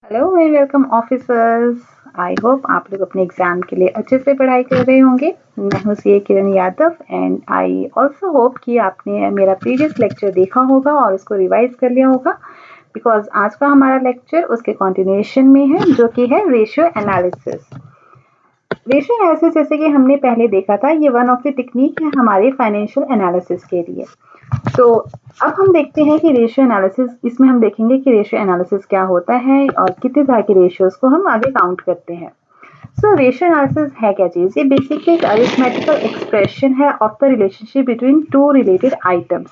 Hello and welcome officers. I hope आप लोग अपने एग्जाम के लिए अच्छे से पढ़ाई कर रहे होंगे। मैं हूँ C Kiran Yadav and I also hope कि आपने मेरा प्रीवियस लेक्चर देखा होगा और उसको रिवाइज कर लिया होगा बिकॉज आज का हमारा लेक्चर उसके कंटिन्यूएशन में है जो कि है रेशियो एनालिसिस। रेशियो एनालिसिस जैसे कि हमने पहले देखा था ये वन ऑफ द टेक्निक है हमारे फाइनेंशियल एनालिसिस के लिए। तो अब हम देखते हैं कि रेशियो एनालिसिस इसमें हम देखेंगे कि रेशियो एनालिसिस क्या होता है और कितने तरह के रेशियोज को हम आगे काउंट करते हैं। सो रेशियो एनालिसिस है क्या चीज? ये बेसिकली एक अरिथमेटिकल एक्सप्रेशन है of the relationship between two related items.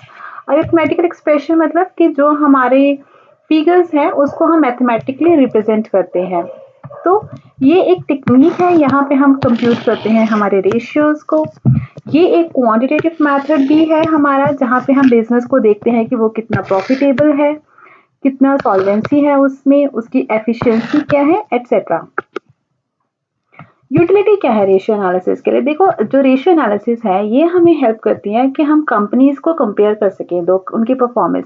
Arithmetical expression मतलब कि जो हमारे फिगर्स हैं उसको हम मैथमेटिकली रिप्रेजेंट करते हैं। तो ये एक टेक्निक है, यहाँ पे हम कंप्यूट करते हैं हमारे रेशियोज को। ये एक क्वांटिटेटिव मेथड भी है हमारा, जहाँ पे हम बिजनेस को देखते हैं कि वो कितना प्रॉफिटेबल है, कितना सॉल्वेंसी है उसमें, उसकी एफिशिएंसी क्या है, एटसेट्रा। यूटिलिटी क्या है रेशियो एनालिसिस के लिए? देखो, जो रेशियो एनालिसिस है ये हमें हेल्प करती है कि हम कंपनीज को कंपेयर कर सकें, दो उनकी परफॉर्मेंस।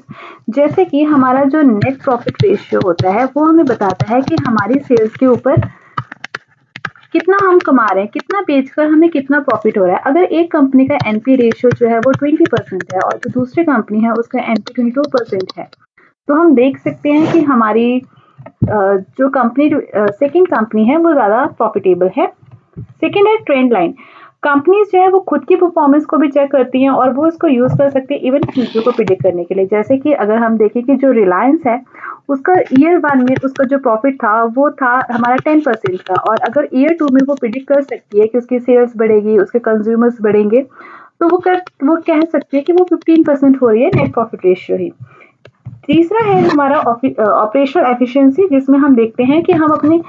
जैसे कि हमारा जो नेट प्रॉफिट रेशियो होता है वो हमें बताता है कि हमारी सेल्स के ऊपर कितना हम कमा रहे हैं, कितना बेचकर हमें कितना प्रॉफिट हो रहा है। अगर एक कंपनी का एनपी रेशियो जो है वो 20% है और जो दूसरी कंपनी है उसका एनपी 22% है, तो हम देख सकते हैं कि हमारी जो कंपनी सेकंड कंपनी है वो ज़्यादा प्रॉफिटेबल है। सेकंड है ट्रेंड लाइन। कंपनीज जो है वो खुद की परफॉर्मेंस को भी चेक करती हैं और वो इसको यूज कर सकती है इवन फ्यूचर को प्रिडिक्ट करने के लिए। जैसे कि अगर हम देखें कि जो रिलायंस है उसका ईयर 1 में उसका जो प्रॉफिट था वो था हमारा 10% का, और अगर ईयर 2 में वो प्रिडिक्ट कर सकती है कि उसकी सेल्स बढ़ेगी, उसके कंज्यूमर्स बढ़ेंगे, तो वो कह सकती है कि वो 15% हो रही है नेट प्रॉफिट रेशियो ही। तीसरा है हमारा ऑपरेशनल एफिशिएंसी, जिसमें हम देखते हैं कि हम अपने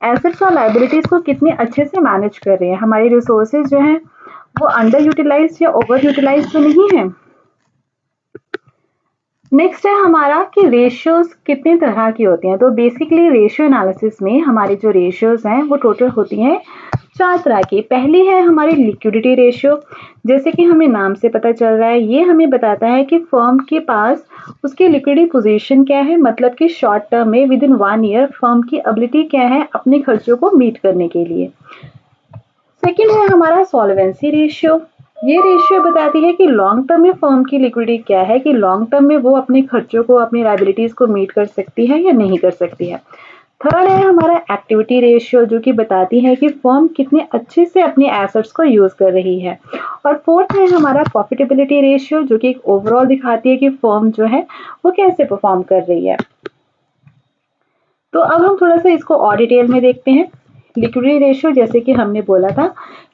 एसेट्स और लाइबिलिटीज को कितने अच्छे से मैनेज कर रहे हैं, हमारी रिसोर्सेज जो हैं वो अंडर यूटिलाइज या ओवर यूटिलाइज तो नहीं है। नेक्स्ट है हमारा कि रेशियोज कितने तरह की होती हैं। तो बेसिकली रेशियो एनालिसिस में हमारी जो रेशियोज हैं वो टोटल होती हैं 4 तरह की। पहली है हमारी लिक्विडिटी रेशियो। जैसे कि हमें नाम से पता चल रहा है, ये हमें बताता है कि फर्म के पास उसकी लिक्विडिटी पोजीशन क्या है, मतलब कि शॉर्ट टर्म में विद इन 1 ईयर फर्म की एबिलिटी क्या है अपने खर्चों को मीट करने के लिए। सेकंड है हमारा सॉल्वेंसी रेशियो। ये रेशियो बताती है कि लॉन्ग टर्म में फर्म की लिक्विडिटी क्या है, कि लॉन्ग टर्म में वो अपने खर्चों को, अपनी लायबिलिटीज को मीट कर सकती है या नहीं कर सकती है। थर्ड है हमारा एक्टिविटी रेशियो, जो कि बताती है कि फर्म कितने अच्छे से अपने एसेट्स को यूज कर रही है। और फोर्थ है हमारा प्रॉफिटेबिलिटी रेशियो, जो कि एक ओवरऑल दिखाती है कि फर्म जो है वो कैसे परफॉर्म कर रही है। तो अब हम थोड़ा सा इसको और डिटेल में देखते हैं। लिक्विडिटी रेशियो, जैसे कि हमने बोला था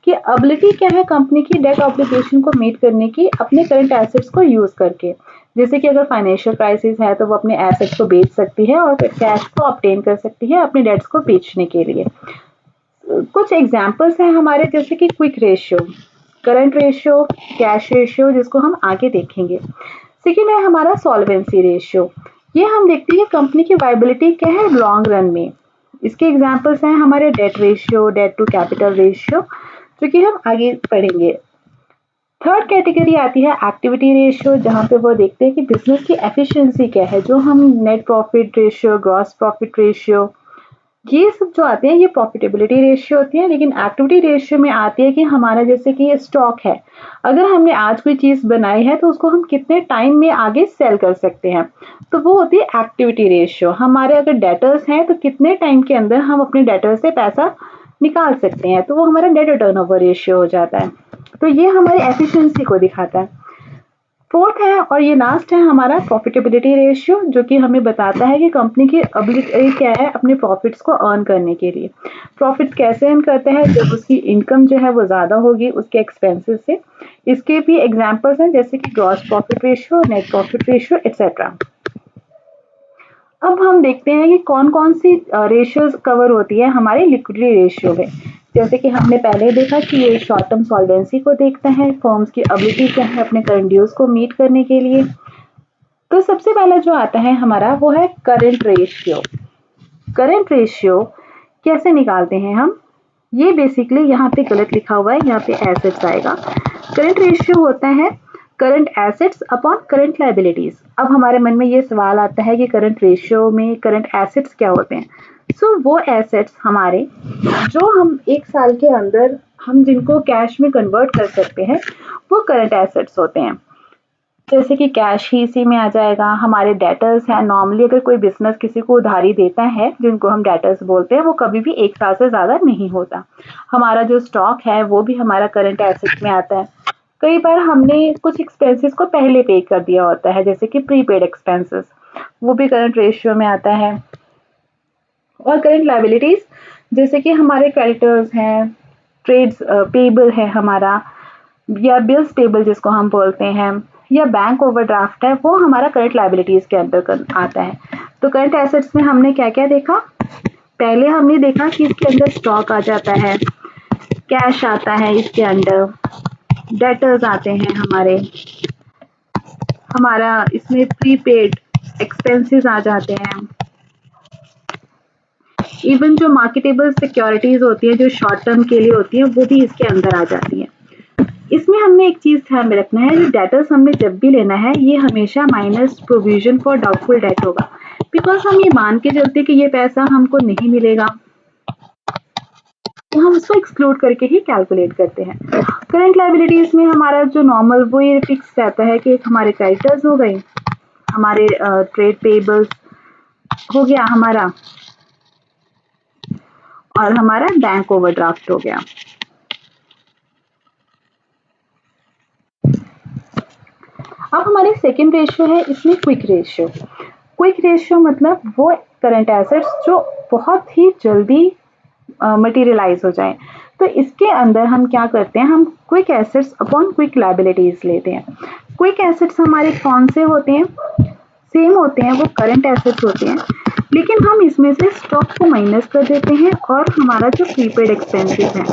कि एबिलिटी क्या है कंपनी की डेट ऑब्लिगेशन को मीट करने की अपने करंट एसेट्स को यूज करके। जैसे कि अगर फाइनेंशियल क्राइसिस है तो वो अपने एसेट्स को बेच सकती है और कैश को ऑब्टेन कर सकती है अपने डेट्स को बेचने के लिए। कुछ एग्जांपल्स हैं हमारे, जैसे कि quick ratio, current ratio, cash ratio, जिसको हम आगे देखेंगे। सेकेंड है हमारा सॉल्वेंसी रेशियो। ये हम देखते हैं कंपनी की वायबिलिटी क्या है लॉन्ग रन में। इसके एग्जांपल्स हैं हमारे debt ratio, debt to capital ratio, जो कि हम आगे पढ़ेंगे। थर्ड कैटेगरी आती है एक्टिविटी रेशियो, जहाँ पे वो देखते हैं कि बिजनेस की एफिशिएंसी क्या है, जो हम net profit ratio, gross profit ratio, ये सब जो आते हैं ये प्रॉफिटेबिलिटी रेशियो होती है। लेकिन एक्टिविटी रेशियो में आती है कि हमारा जैसे कि ये स्टॉक है, अगर हमने आज कोई चीज बनाई है तो उसको हम कितने टाइम में आगे सेल कर सकते हैं, तो वो होती है एक्टिविटी रेशियो। हमारे अगर डेटर्स हैं तो कितने टाइम के अंदर हम अपने डेटर से पैसा निकाल सकते हैं, तो वो हमारा डेट टर्नओवर रेशियो हो जाता है। तो ये हमारी एफिशिएंसी को दिखाता है। फोर्थ है और ये लास्ट है हमारा प्रॉफिटेबिलिटी रेशियो, जो कि हमें बताता है कि कंपनी की एबिलिटी क्या है अपने प्रॉफिट्स को अर्न करने के लिए। प्रॉफिट कैसे अर्न करते हैं? जब उसकी इनकम जो है वो ज़्यादा होगी उसके एक्सपेंसेस से। इसके भी एग्जांपल्स हैं, जैसे कि gross profit ratio, net profit ratio, etcetera. अब हम देखते हैं कि कौन कौन सी रेशियोज कवर होती है हमारे लिक्विडिटी रेशियो में। जैसे कि हमने पहले देखा कि ये शॉर्ट टर्म सॉल्वेंसी को देखता है, फर्म्स की एबिलिटी क्या है अपने करंट ड्यूज को मीट करने के लिए। तो सबसे पहला जो आता है हमारा वो है करंट रेशियो। करंट रेशियो कैसे निकालते हैं हम? ये बेसिकली यहाँ पे गलत लिखा हुआ है, यहाँ पे एसेट्स आएगा। करंट रेशियो होता है current assets upon current liabilities. अब हमारे मन में ये सवाल आता है कि करंट रेशियो में करंट एसेट्स क्या होते हैं। वो एसेट्स हमारे जो हम एक साल के अंदर हम जिनको कैश में कन्वर्ट कर सकते हैं वो करंट एसेट्स होते हैं। जैसे कि कैश ही इसी में आ जाएगा। हमारे डेटर्स हैं, नॉर्मली अगर कोई बिजनेस किसी को उधारी देता है जिनको हम डेटर्स बोलते हैं, वो कभी भी एक साल से ज़्यादा नहीं होता। हमारा जो स्टॉक है वो भी हमारा करंट एसेट में आता है। कई बार हमने कुछ एक्सपेंसेस को पहले पे कर दिया होता है, जैसे कि प्रीपेड एक्सपेंसेस, वो भी करंट रेशियो में आता है। और करंट लायबिलिटीज जैसे कि हमारे क्रेडिटर्स हैं, ट्रेड्स पेबल है हमारा, या बिल्स पेबल जिसको हम बोलते हैं, या बैंक ओवरड्राफ्ट है, वो हमारा करंट लायबिलिटीज के अंदर आता है। तो करंट एसेट्स में हमने क्या क्या देखा? पहले हमने देखा कि इसके अंदर स्टॉक आ जाता है, कैश आता है, इसके अंदर डेटर्स आते हैं हमारा इसमें प्रीपेड एक्सपेंसेस आ जाते हैं। इवन जो मार्केटेबल सिक्योरिटीज होती है जो शॉर्ट टर्म के लिए होती है वो भी इसके अंदर आ जाती है। इसमें हमने एक चीज ध्यान में रखना है, जो डेटर्स हमने जब भी लेना है ये हमेशा minus provision for doubtful debt होगा, बिकॉज हम ये मान के चलते कि ये पैसा हमको नहीं मिलेगा, तो हम उसको एक्सक्लूड करके ही कैलकुलेट करते हैं। करंट लायबिलिटीज में हमारा जो नॉर्मल वो ये फिक्स रहता है कि हमारे क्रेडिटर्स हो गए, हमारे ट्रेड पेबल्स हो गया हमारा, और हमारा बैंक ओवरड्राफ्ट हो गया। अब हमारी सेकेंड रेशियो है, इसमें क्विक रेशियो। क्विक रेशियो मतलब वो करंट एसेट्स जो बहुत ही जल्दी मटेरियलाइज हो जाए। तो इसके अंदर हम क्या करते हैं, हम quick assets upon quick liabilities लेते हैं। क्विक एसेट्स हमारे कौन से होते हैं? सेम होते हैं, वो करंट एसेट्स होते हैं, लेकिन हम इसमें से स्टॉक को माइनस कर देते हैं और हमारा जो प्रीपेड एक्सपेंसेस हैं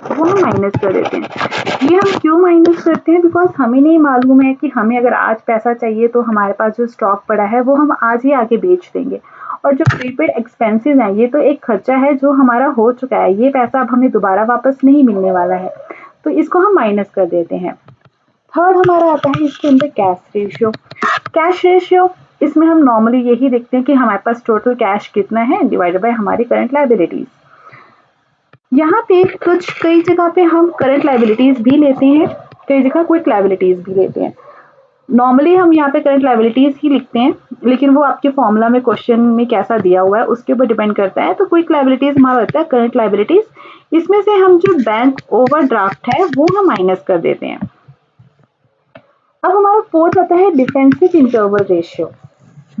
वो हम माइनस कर देते हैं। ये हम क्यों माइनस करते हैं? बिकॉज हमें नहीं मालूम है कि हमें अगर आज पैसा चाहिए तो हमारे पास जो स्टॉक पड़ा है वो हम आज ही आगे बेच देंगे, और जो प्रीपेड एक्सपेंसेस हैं ये तो एक खर्चा है जो हमारा हो चुका है, ये पैसा अब हमें दोबारा वापस नहीं मिलने वाला है, तो इसको हम माइनस कर देते हैं। थर्ड हमारा आता है इसके अंदर कैश रेशियो। कैश रेशियो इसमें हम नॉर्मली यही देखते हैं कि हमारे पास टोटल कैश कितना है डिवाइडेड बाय हमारी करंट लायबिलिटीज। यहाँ पे कई जगह पे हम करंट लायबिलिटीज भी लेते हैं, कई जगह क्विक लायबिलिटीज भी लेते हैं। नॉर्मली हम यहाँ पे करंट लायबिलिटीज ही लिखते हैं, लेकिन वो आपके फॉर्मूला में क्वेश्चन में कैसा दिया हुआ है उसके ऊपर डिपेंड करता है। तो क्विक लायबिलिटीज हमारा होता है करंट लायबिलिटीज, इसमें से हम जो बैंक ओवरड्राफ्ट है वो हम माइनस कर देते हैं। अब हमारा फोर्थ आता है डिफेंसिव इंटरवल रेशियो।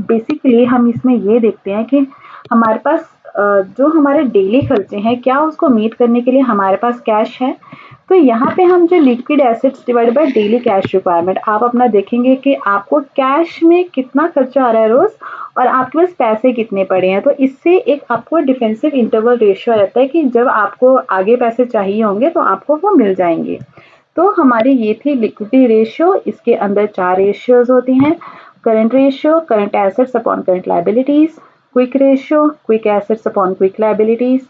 बेसिकली हम इसमें ये देखते हैं कि हमारे पास जो हमारे डेली खर्चे हैं क्या उसको मीट करने के लिए हमारे पास कैश है। तो यहाँ पे हम जो liquid assets divide by daily cash requirement, आप अपना देखेंगे कि आपको कैश में कितना खर्चा आ रहा है रोज और आपके पास पैसे कितने पड़े हैं। तो इससे एक आपको डिफेंसिव इंटरवल रेशियो रहता है कि जब आपको आगे पैसे चाहिए होंगे तो आपको वो मिल जाएंगे। तो हमारी ये थी लिक्विडिटी रेशियो। इसके अंदर 4 रेशियोज होती हैं, current ratio, current assets upon current liabilities, quick ratio, quick assets upon quick liabilities,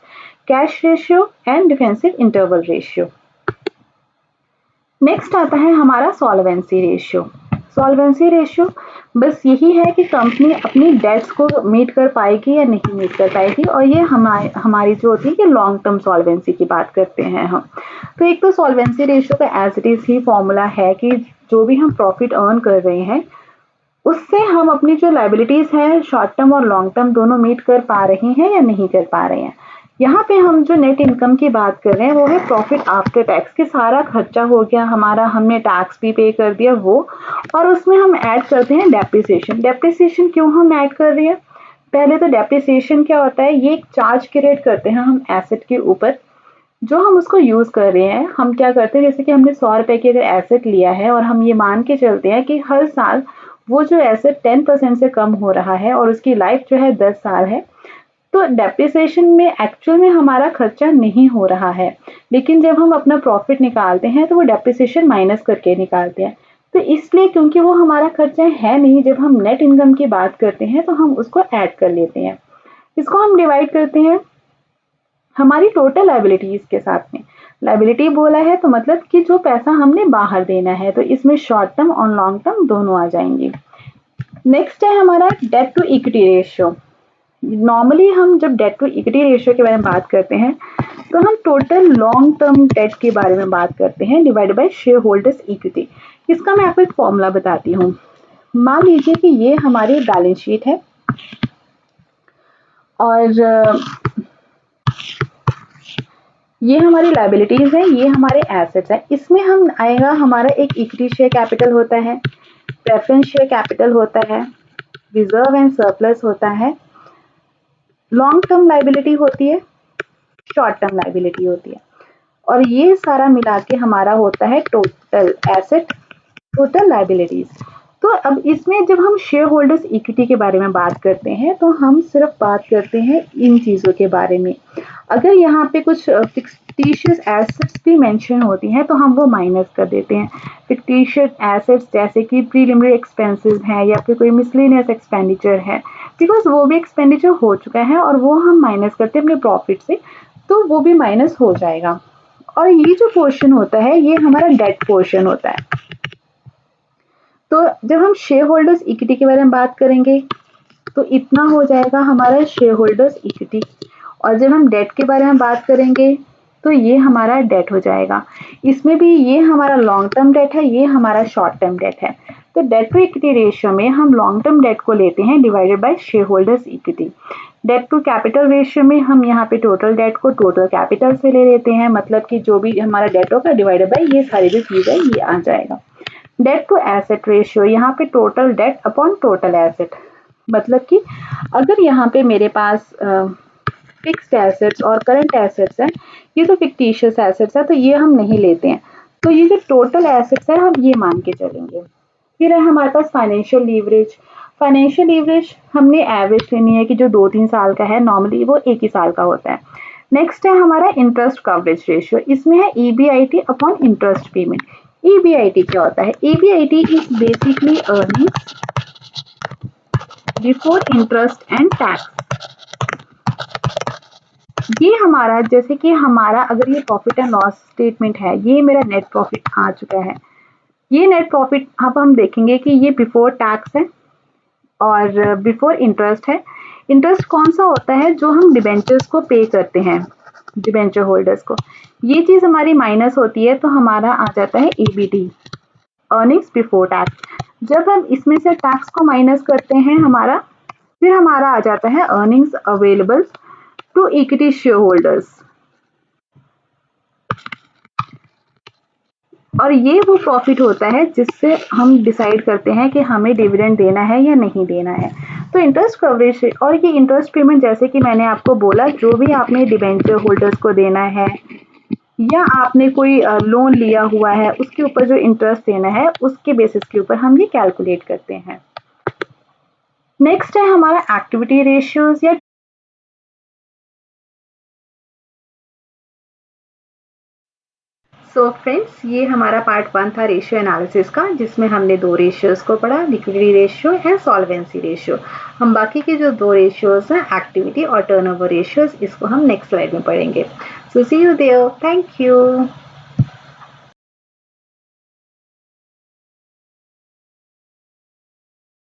cash ratio and defensive interval ratio. Next आता है हमारा सॉल्वेंसी रेशियो। सॉल्वेंसी रेशियो बस यही है कि कंपनी अपनी डेट्स को मीट कर पाएगी या नहीं मीट कर पाएगी, और ये हमारी जो होती है कि लॉन्ग टर्म सॉल्वेंसी की बात करते हैं हम। तो एक तो सॉल्वेंसी रेशियो का एज इट इज ही फॉर्मूला है कि जो भी हम प्रॉफिट अर्न कर रहे हैं उससे हम अपनी जो लायबिलिटीज है शॉर्ट टर्म और लॉन्ग टर्म दोनों मीट कर पा रहे हैं या नहीं कर पा रहे हैं। यहाँ पे हम जो नेट इनकम की बात कर रहे हैं वो है प्रॉफिट आफ्टर टैक्स, कि सारा खर्चा हो गया हमारा, हमने टैक्स भी पे कर दिया वो, और उसमें हम ऐड करते हैं डेप्रिसिएशन। डेप्रिसिएशन क्यों हम ऐड कर रहे हैं? पहले तो डेप्रिसिएशन क्या होता है, ये एक चार्ज क्रिएट करते हैं हम एसेट के ऊपर जो हम उसको यूज कर रहे हैं। हम क्या करते हैं, जैसे कि हमने 100 रुपए की अगर एसेट लिया है और हम ये मान के चलते हैं कि हर साल वो जो एसेट 10% से कम हो रहा है और उसकी लाइफ जो है 10 साल है, तो डेप्रिसिएशन में एक्चुअल में हमारा खर्चा नहीं हो रहा है, लेकिन जब हम अपना प्रॉफिट निकालते हैं तो वो डेप्रिसिएशन माइनस करके निकालते हैं। तो इसलिए क्योंकि वो हमारा खर्चा है नहीं, जब हम नेट इनकम की बात करते हैं तो हम उसको ऐड कर लेते हैं। इसको हम डिवाइड करते हैं हमारी टोटल लायबिलिटीज के साथ में। लायबिलिटी बोला है तो मतलब कि जो पैसा हमने बाहर देना है, तो इसमें शॉर्ट टर्म और लॉन्ग टर्म दोनों आ जाएंगे। नेक्स्ट है हमारा debt to equity ratio. Normally हम जब डेट टू इक्विटी रेशियो के बारे में बात करते हैं तो हम टोटल लॉन्ग टर्म डेट के बारे में बात करते हैं divided by share holders equity. इसका मैं आपको एक फॉर्मूला बताती हूँ। मान लीजिए कि ये हमारी बैलेंस शीट है और ये हमारी लायबिलिटीज है, ये हमारे एसेट्स है। इसमें हम आएगा हमारा एक इक्विटी शेयर कैपिटल होता है, प्रेफरेंस शेयर कैपिटल होता है, रिजर्व एंड सरप्लस होता है, लॉन्ग टर्म लायबिलिटी होती है, शॉर्ट टर्म लायबिलिटी होती है, और ये सारा मिला के हमारा होता है टोटल एसेट, टोटल लायबिलिटीज। तो अब इसमें जब हम शेयर होल्डर्स इक्विटी के बारे में बात करते हैं तो हम सिर्फ बात करते हैं इन चीज़ों के बारे में। अगर यहाँ पे कुछ फिक्टिशियस एसेट्स भी मेंशन होती हैं तो हम वो माइनस कर देते हैं। फिक्टिशियस एसेट्स जैसे कि प्रीलिमिनरी एक्सपेंसेस हैं या फिर कोई मिसलेनियस एक्सपेंडिचर है, बिकॉज वो भी एक्सपेंडिचर हो चुका है और वो हम माइनस करते हैं अपने प्रॉफिट से, तो वो भी माइनस हो जाएगा। और ये जो पोर्शन होता है ये हमारा डेट पोर्शन होता है। तो जब हम शेयर होल्डर्स इक्विटी के बारे में बात करेंगे तो इतना हो जाएगा हमारा शेयर होल्डर्स इक्विटी, और जब हम डेट के बारे में बात करेंगे तो ये हमारा डेट हो जाएगा। इसमें भी ये हमारा लॉन्ग टर्म डेट है, ये हमारा शॉर्ट टर्म डेट है। तो डेट टू इक्विटी रेशियो में हम लॉन्ग टर्म डेट को लेते हैं divided by share holders equity. Debt to capital ratio में हम यहाँ पे टोटल डेट को टोटल कैपिटल से ले लेते हैं, मतलब कि जो भी हमारा डेट होगा डिवाइडेड बाय ये सारी जो चीज़ है ये आ जाएगा। डेट टू एसेट रेशियो, यहाँ पे total date upon total asset, मतलब कि अगर यहाँ पे मेरे पास फिक्स्ड एसेट्स और करंट एसेट्स हैं, ये तो फिक्टिशियस एसेट्स है तो ये हम नहीं लेते हैं, तो ये जो टोटल एसेट्स है हम ये मान के चलेंगे। फिर है हमारे पास फाइनेंशियल लीवरेज। फाइनेंशियल लीवरेज हमने एवरेज लेनी है कि जो 2-3 साल का है, नॉर्मली वो 1 ही साल का होता है। नेक्स्ट है हमारा इंटरेस्ट कवरेज रेशियो, इसमें है EBIT upon interest payment. EBIT क्या होता है? EBIT is basically earnings before interest and tax. ये हमारा, जैसे कि हमारा अगर ये प्रॉफिट एंड लॉस स्टेटमेंट है, ये मेरा नेट प्रॉफिट आ चुका है। ये नेट प्रॉफिट अब हम देखेंगे कि ये बिफोर टैक्स है और बिफोर इंटरेस्ट है। इंटरेस्ट कौन सा होता है? जो हम डिबेंचर्स को पे करते हैं, डिबेंचर होल्डर्स को, ये चीज हमारी माइनस होती है तो हमारा आ जाता है EBT, अर्निंग्स बिफोर टैक्स। जब हम इसमें से टैक्स को माइनस करते हैं फिर हमारा आ जाता है earnings available to equity share holders. और ये वो प्रॉफिट होता है जिससे हम डिसाइड करते हैं कि हमें डिविडेंड देना है या नहीं देना है। तो इंटरेस्ट कवरेज और ये इंटरेस्ट पेमेंट, जैसे कि मैंने आपको बोला, जो भी आपने डिबेंचर होल्डर्स को देना है या आपने कोई लोन लिया हुआ है उसके ऊपर जो इंटरेस्ट देना है उसके बेसिस के ऊपर हम ये कैलकुलेट करते हैं। नेक्स्ट है हमारा एक्टिविटी रेशियोज या सो फ्रेंड्स, ये हमारा पार्ट 1 था रेशियो एनालिसिस का, जिसमें हमने 2 रेशियोज को पढ़ा, liquidity ratio and solvency ratio. हम बाकी के जो 2 रेशियोज हैं, एक्टिविटी और टर्नओवर रेशियोज, इसको हम नेक्स्ट स्लाइड में पढ़ेंगे। सो सी यू देयर, थैंक यू।